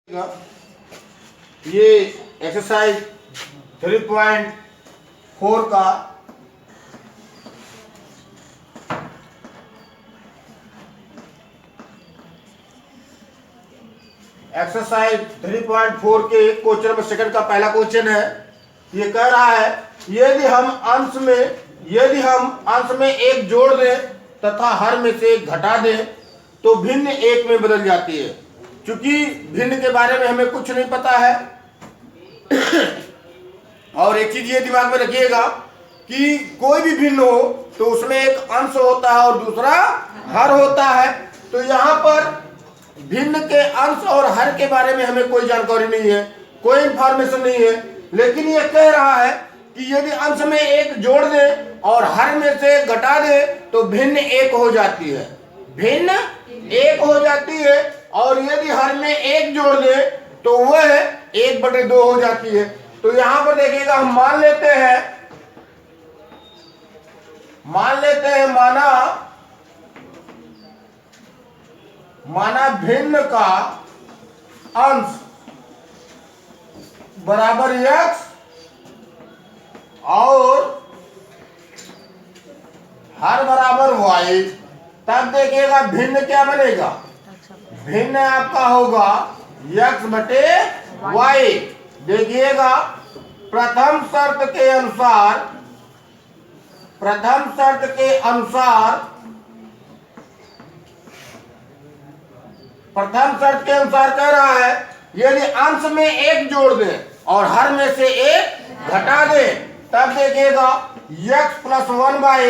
ये एक्सरसाइज 3.4 का एक्सरसाइज 3.4 के क्वेश्चन नंबर सेकंड का पहला क्वेश्चन है। ये कह रहा है यदि हम अंश में एक जोड़ दें तथा हर में से एक घटा दें तो भिन्न एक में बदल जाती है। क्योंकि भिन्न के बारे में हमें कुछ नहीं पता है और एक चीज ये दिमाग में रखिएगा कि कोई भी भिन्न हो तो उसमें एक अंश होता है और दूसरा हर होता है। तो यहाँ पर भिन्न के अंश और हर के बारे में हमें कोई जानकारी नहीं है, कोई इंफॉर्मेशन नहीं है, लेकिन ये कह रहा है कि यदि अंश में एक जोड़ दे और हर में से घटा दे तो भिन्न एक हो जाती है, भिन्न एक हो जाती है। और यदि हर में एक जोड़ दे तो वह 1/2 हो जाती है। तो यहां पर देखिएगा हम मान लेते हैं माना भिन्न का अंश बराबर x और हर बराबर y। तब देखिएगा भिन्न क्या बनेगा, भिन्न आपका होगा x/y। देखिएगा प्रथम शर्त के अनुसार कह रहा है यदि अंश में एक जोड़ दें और हर में से एक घटा दें तब देखिएगा x+1/y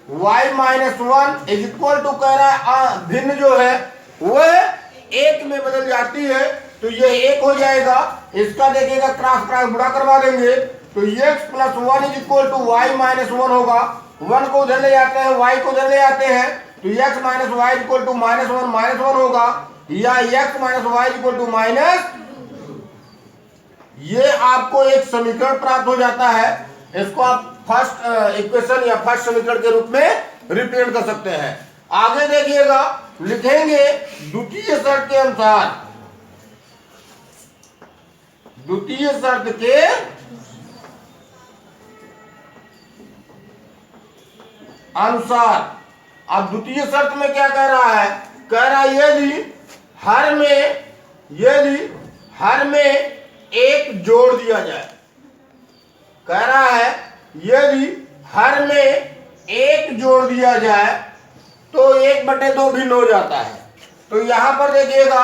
-1 इज इक्वल टू कह रहा है भिन्न जो है वह एक में बदल जाती है। तो ये एक हो जाएगा, इसका देखिएगा क्रॉस गुणा करवा देंगे तो x+1 is equal to y -1 होगा। 1 को उधर ले जाते हैं, y को उधर ले जाते हैं तो x - y इक्वल टू -1 होगा या x - y equal to minus. ये आपको एक समीकरण प्राप्त हो जाता है। इसको आप फर्स्ट इक्वेशन या फर्स्ट समीकरण के रूप में रिप्रेजेंट कर सकते हैं। आगे देखिएगा लिखेंगे द्वितीय शर्त के अनुसार अब द्वितीय शर्त में क्या कह रहा है, कह रहा है यदि हर में एक जोड़ दिया जाए, कह रहा है यदि हर में एक जोड़ दिया जाए तो 1/2 भिन्न हो जाता है। तो यहां पर देखिएगा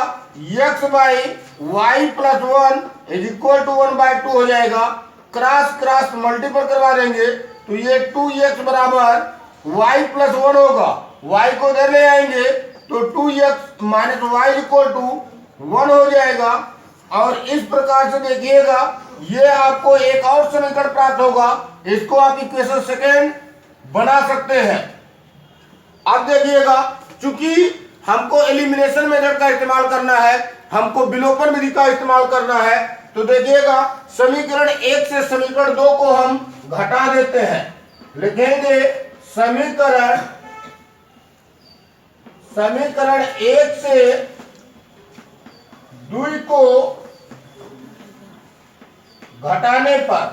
x/y +1 इज इक्वल टू 1/2 हो जाएगा। क्रॉस मल्टीपल करवा देंगे तो ये 2x बराबर y +1 होगा। y को इधर ले आएंगे तो 2x - y इक्वल टू 1 हो जाएगा। और इस प्रकार से देखिएगा ये आपको एक और समीकरण प्राप्त होगा। इसको आप इक्वेशन सेकेंड बना सकते हैं। अब देखिएगा चूंकि हमको एलिमिनेशन मेथड का इस्तेमाल करना है, हमको विलोपन विधि का इस्तेमाल करना है, तो देखिएगा समीकरण 1 से समीकरण 2 को हम घटा देते हैं। लिखेंगे समीकरण 1 से 2 को घटाने पर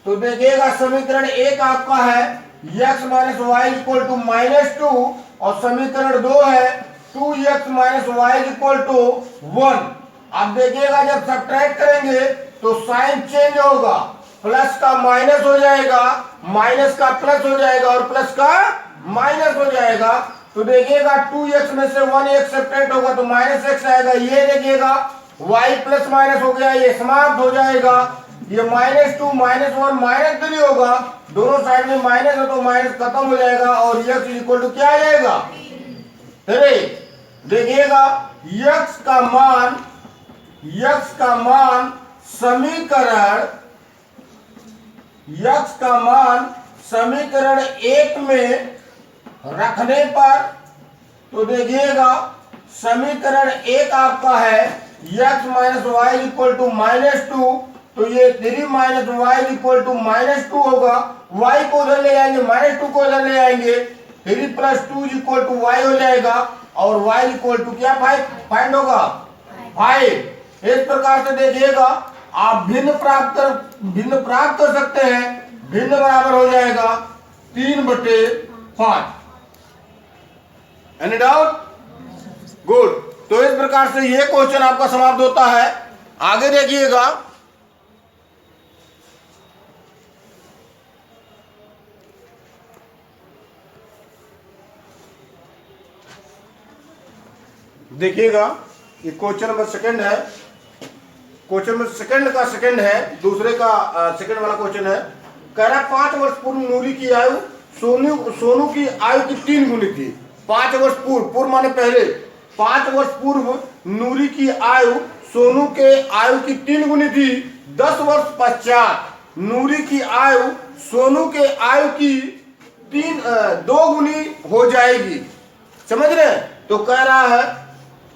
तो देखिएगा समीकरण 1 आपका है x - y इक्वल टू -2 और समीकरण 2 है 2x - y इक्वल टू 1। अब देखिएगा जब सब्ट्रैक्ट करेंगे तो साइन चेंज होगा, प्लस का माइनस हो जाएगा, माइनस का प्लस हो जाएगा और प्लस का माइनस हो जाएगा। तो देखिएगा 2x में से 1x सब्ट्रैक्ट होगा तो -x आएगा। ये देखिएगा y प्लस माइनस हो गया, ये समाप्त हो जाएगा। ये -2 -1 -3 होगा, दोनों साइड में माइनस है तो माइनस खत्म हो जाएगा और x इक्वल टू क्या आ जाएगा 3। देखिएगा x का मान समीकरण 1 में रखने पर तो देखिएगा समीकरण 1 आपका है x - y इक्वल टू -2 तो ये 3 - y इक्वल टू -2 होगा। y को उधर ले आएंगे, -2 को उधर ले आएंगे, 3 + 2 इक्वल टू y हो जाएगा और y इक्वल टू क्या फाइंड होगा 5। इस प्रकार से देखिएगा आप भिन्न प्राप्त कर सकते हैं। भिन्न बराबर हो जाएगा 3/5। Any doubt? गुड। तो इस प्रकार से ये क्वेश्चन आपका समाप्त होता है। आगे देखिएगा, देखिएगा ये क्वेश्चन नंबर सेकंड है। क्वेश्चन नंबर सेकंड का सेकंड है, दूसरे का सेकंड वाला क्वेश्चन है। कह रहा 5 वर्ष पूर्व नूरी की आयु सोनू की आयु की 3 गुनी थी। 5 वर्ष पूर्व माने पहले, 5 वर्ष पूर्व नूरी की आयु सोनू के आयु की 3 गुनी थी। 10 वर्ष पश्चात नूरी की आयु सोनू के आयु की 2 गुनी हो जाएगी। समझ रहे हैं? तो कह रहा है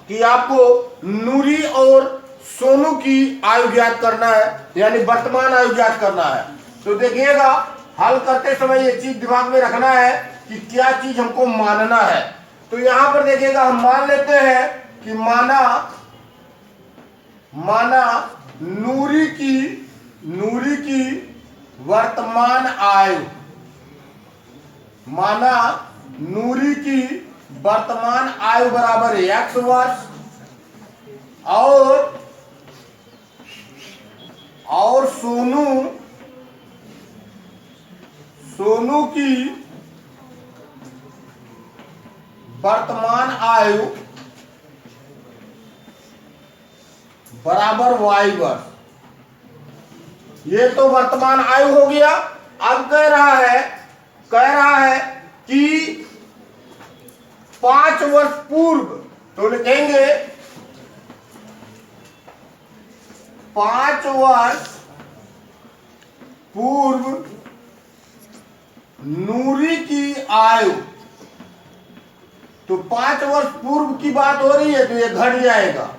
कि आपको नूरी और सोनू की आयु ज्ञात करना है, यानी वर्तमान आयु ज्ञात करना है। तो देखिएगा हल करते समय ये चीज दिमाग में रखना है कि क्या चीज हमको मानना है। तो यहां पर देखिएगा हम मान लेते हैं कि माना नूरी की वर्तमान आयु, माना नूरी की वर्तमान आयु बराबर x वर्ष और सोनू की वर्तमान आयु बराबर y वर्ष। ये तो वर्तमान आयु हो गया। अब कह रहा है कि 5 वर्ष पूर्व, तो लिखेंगे 5 वर्ष पूर्व नूरी की आयु। तो 5 वर्ष पूर्व की बात हो रही है तो ये घट जाएगा,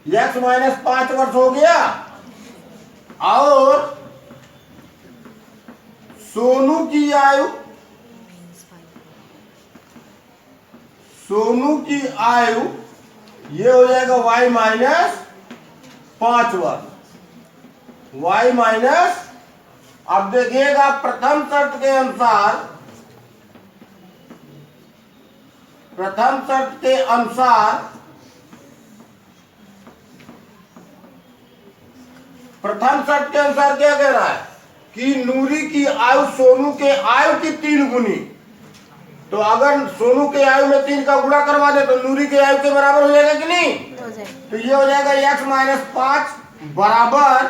x माइनस 5 वर्ष हो गया। और सोनू की आयु ये हो जाएगा y माइनस 5 वर्ष, y माइनस। अब देखिएगा प्रथम शर्त के अनुसार क्या कह रहा है कि नूरी की आयु सोनू के आयु की 3 गुनी। तो अगर सोनू के आयु में 3 का गुणा करवा दे तो नूरी के आयु के बराबर हो जाएगा कि नहीं? तो ये हो जाएगा x माइनस 5 बराबर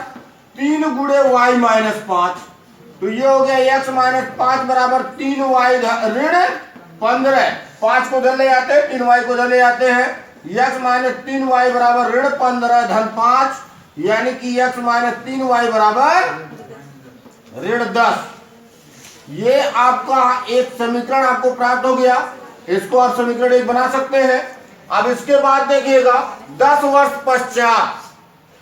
3 गुणे y माइनस 5। तो ये हो गया x माइनस 5 बराबर 3y ऋण 15। 5 को उधर ले जाते हैं, 3y को उधर ले जाते हैं। x माइनस 3y बराबर ऋण 15 धन 5, यानी कि x माइनस 3y बराबर ऋण 10। ये आपका एक समीकरण आपको प्राप्त हो गया। इसको आप समीकरण 1 बना सकते हैं। अब इसके बाद देखिएगा 10 वर्ष पश्चात,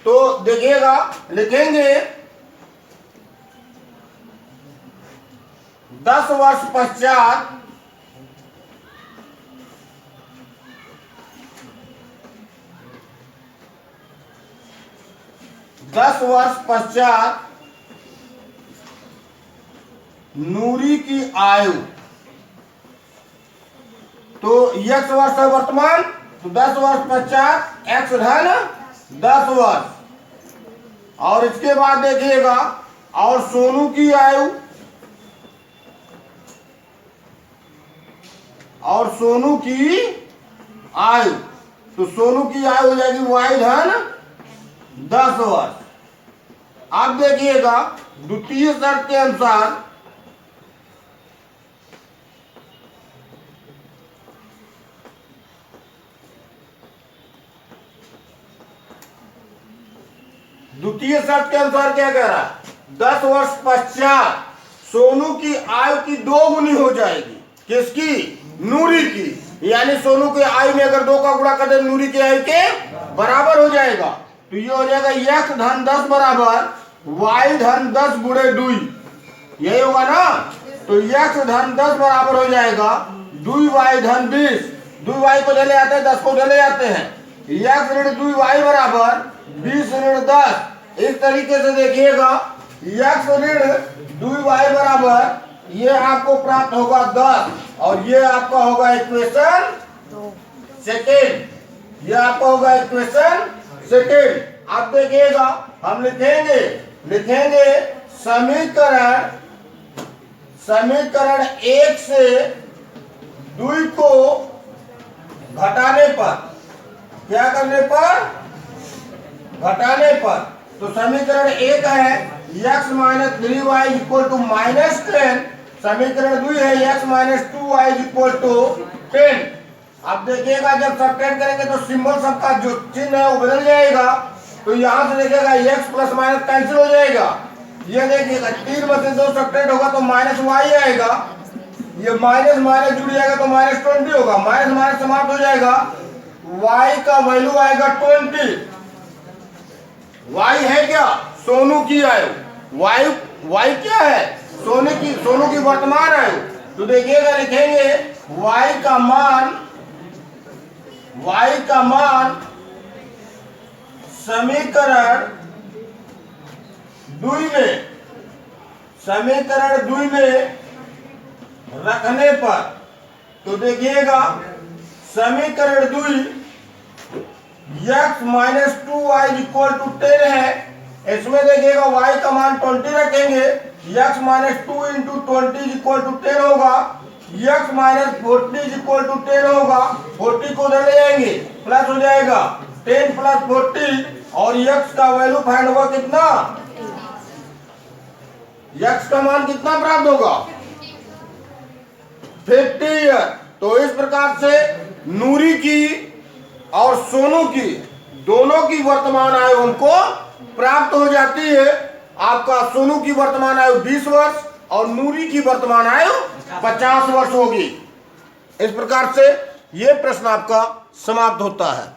तो देखिएगा लिखेंगे 10 वर्ष पश्चात नूरी की आयु। तो x वर्ष है वर्तमान, तो 10 वर्ष पश्चात x धन 10 वर्ष। और इसके बाद देखिएगा और सोनू की आयु, तो सोनू की आयु हो जाएगी y धन 10 वर्ष। अब देखिएगा द्वितीय शर्त के अनुसार क्या कह रहा है? 10 वर्ष पश्चात सोनू की आयु की 2 गुनी हो जाएगी। किसकी? नूरी की। यानी सोनू के आयु में अगर 2 का गुणा कर दे नूरी की आयु के बराबर हो जाएगा। तो ये हो जाएगा x धन 10 बराबर y धन 10 गुणे 2। यही होगा ना? तो x धन 10 बराबर हो जाएगा 2y धन 20। 2y को ले आते हैं, 10 को ले आते हैं। x ऋण 2y बराबर 20 ऋण 10। इस तरीके से देखिएगा x ऋण 2y बराबर ये आपको प्राप्त होगा 10 और ये आपका होगा इक्वेशन सेकेंड। ये आपका होगा इक्वेशन सेकेंड। आप देखिएगा हम लिखेंगे समीकरण 1 से 2 को घटाने पर, क्या करने पर? घटाने पर। तो समीकरण 1 है x minus 3y equal to -10। समीकरण 2 है x minus 2y equal to 10। अब देखिएगा जब सब्ट्रैक्ट करेंगे तो सिंबल सबका जो चिन्ह है वो बदल जाएगा। तो यहां से देखिएगा x प्लस माइनस कैंसिल हो जाएगा। ये देखिएगा 3 में से 2 सब्ट्रैक्ट होगा तो -y आएगा। ये माइनस माइनस जुड़ जाएगा तो -20 होगा। माइनस माइनस समाप्त हो जाएगा। y का वैल्यू आएगा 20। y है क्या? सोनू की आयु। y क्या है? सोनू की वर्तमान आयु। तो देखिएगा लिखेंगे y का मान समीकरण 2 में रखने पर, तो देखिएगा समीकरण 2 x minus 2y equal to 10 है। इसमें देखिएगा y का मान 20 रखेंगे। x minus 2 into 20 equal to 10 होगा। x माइनस 40 इक्वल टू 10 होगा। 40 को उधर ले जाएंगे, प्लस हो जाएगा 10 प्लस 40 और x का वैल्यू फाइंड होगा कितना? x का मान कितना प्राप्त होगा? 50 ईयर। तो इस प्रकार से नूरी की और सोनू की दोनों की वर्तमान आयु हमको प्राप्त हो जाती है। आपका सोनू की वर्तमान आयु 20 वर्ष और नूरी की वर्तमान आयु 50 वर्ष होगी। इस प्रकार से यह प्रश्न आपका समाप्त होता है।